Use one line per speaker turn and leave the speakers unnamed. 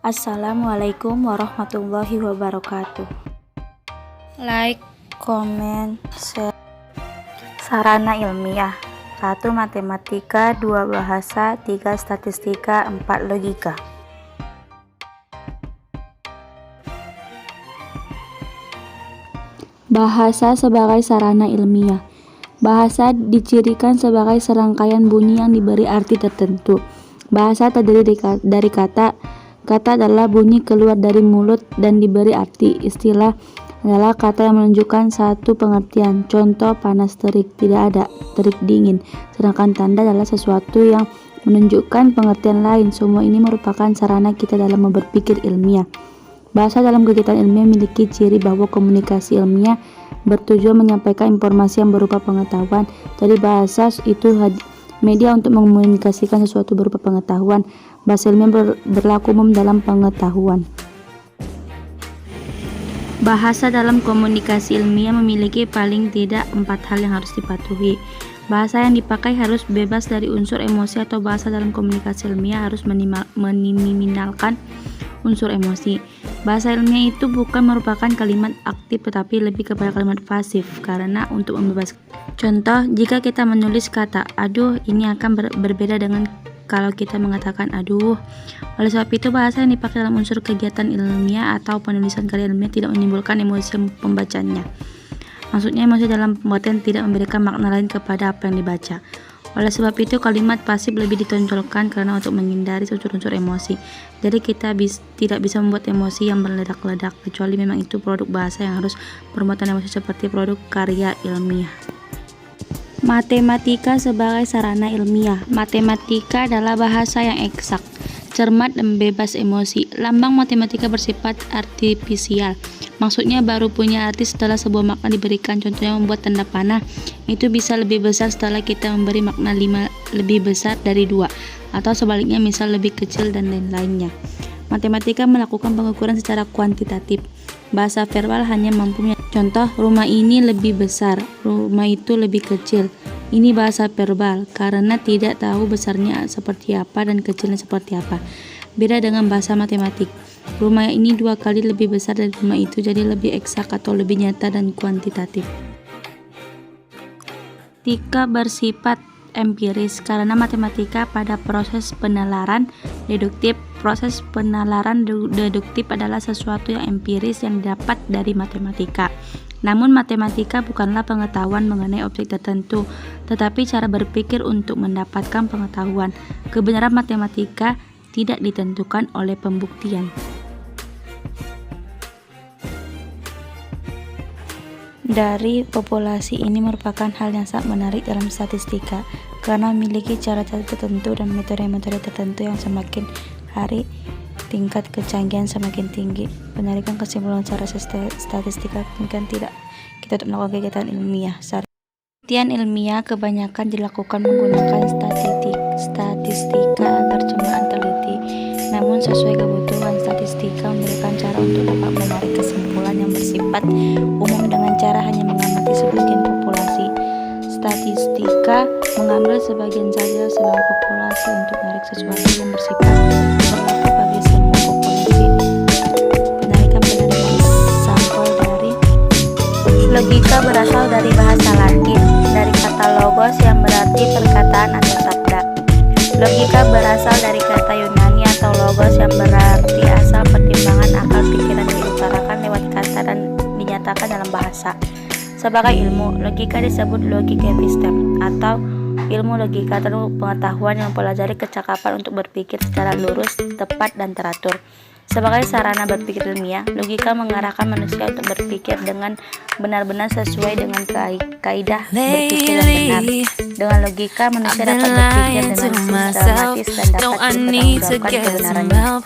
Assalamualaikum warahmatullahi wabarakatuh. Like, comment, share. Sarana ilmiah: 1. Matematika, 2. Bahasa, 3. Statistika, 4. Logika. Bahasa sebagai sarana ilmiah. Bahasa dicirikan sebagai serangkaian bunyi yang diberi arti tertentu. Bahasa terdiri dari kata. Kata adalah bunyi keluar dari mulut dan diberi arti. Istilah adalah kata yang menunjukkan satu pengertian. Contoh, panas terik, tidak ada, terik dingin. Sedangkan tanda adalah sesuatu yang menunjukkan pengertian lain. Semua ini merupakan sarana kita dalam berpikir ilmiah. Bahasa dalam kegiatan ilmiah memiliki ciri bahwa komunikasi ilmiah bertujuan menyampaikan informasi yang berupa pengetahuan. Jadi bahasa itu media untuk mengkomunikasikan sesuatu berupa pengetahuan. Bahasa ilmiah berlaku umum dalam pengetahuan. Bahasa dalam komunikasi ilmiah memiliki paling tidak 4 hal yang harus dipatuhi. Bahasa yang dipakai harus bebas dari unsur emosi atau bahasa dalam komunikasi ilmiah harus meminimalkan unsur emosi. Bahasa ilmiah itu bukan merupakan kalimat aktif tetapi lebih kepada kalimat pasif karena untuk membebaskan. Contoh, jika kita menulis kata aduh, ini akan berbeda dengan kalau kita mengatakan aduh. Oleh sebab itu, bahasa yang dipakai dalam unsur kegiatan ilmiah atau penulisan karya ilmiah tidak menimbulkan emosi pembacanya. Maksudnya, emosi dalam pengertian tidak memberikan makna lain kepada apa yang dibaca. Oleh sebab itu, kalimat pasif lebih ditonjolkan karena untuk menghindari unsur-unsur emosi. Jadi kita tidak bisa membuat emosi yang meledak-ledak, kecuali memang itu produk bahasa yang harus bermuatan emosi seperti produk karya ilmiah. Matematika sebagai sarana ilmiah. Matematika adalah bahasa yang eksak, cermat dan bebas emosi. Lambang matematika bersifat artifisial. Maksudnya baru punya arti setelah sebuah makna diberikan. Contohnya membuat tanda panah itu bisa lebih besar setelah kita memberi makna 5 lebih besar dari 2, atau sebaliknya misal lebih kecil dan lain-lainnya. Matematika melakukan pengukuran secara kuantitatif. Bahasa verbal hanya mampu contoh, rumah ini lebih besar, rumah itu lebih kecil. Ini bahasa verbal karena tidak tahu besarnya seperti apa dan kecilnya seperti apa. Beda dengan bahasa matematik. Rumah ini 2 kali lebih besar dari rumah itu, jadi lebih eksak atau lebih nyata dan kuantitatif. Matematika bersifat empiris karena matematika pada proses penalaran deduktif. Proses penalaran deduktif adalah sesuatu yang empiris yang didapat dari matematika. Namun matematika bukanlah pengetahuan mengenai objek tertentu, tetapi cara berpikir untuk mendapatkan pengetahuan. Kebenaran matematika tidak ditentukan oleh pembuktian. Dari populasi ini merupakan hal yang sangat menarik dalam statistika karena memiliki cara-cara tertentu dan metode-metode tertentu yang semakin hari tingkat kecanggihan semakin tinggi. Penarikan kesimpulan secara statistika mungkin tidak kita untuk melakukan kegiatan ilmiah. Penelitian ilmiah kebanyakan dilakukan menggunakan statistika agar jumlah teliti. Namun sesuai kebutuhan, statistika memberikan cara untuk dapat menarik kesimpulan yang bersifat umum dengan cara hanya mengamati sebagian populasi. Statistika mengambil sebagian saja sebagai populasi untuk menarik sesuatu yang bersifat berlaku bagi semua populasi. Penarikan sampel dari logika berasal dari bahasa Latin, dari kata logos yang berarti perkataan atau sabda. Logika berasal dari kata Yunani atau logos yang berarti asal, pertimbangan, akal, pikiran diutarakan lewat kata dan dinyatakan dalam bahasa. Sebagai ilmu, logika disebut logik epistem atau ilmu logika, atau pengetahuan yang mempelajari kecakapan untuk berpikir secara lurus, tepat, dan teratur. Sebagai sarana berpikir ilmiah, logika mengarahkan manusia untuk berpikir dengan benar-benar sesuai dengan kaidah berpikir yang benar. Dengan logika, manusia dapat berpikir dengan sistematis dan dapat mempertanggungjawabkan kebenarannya.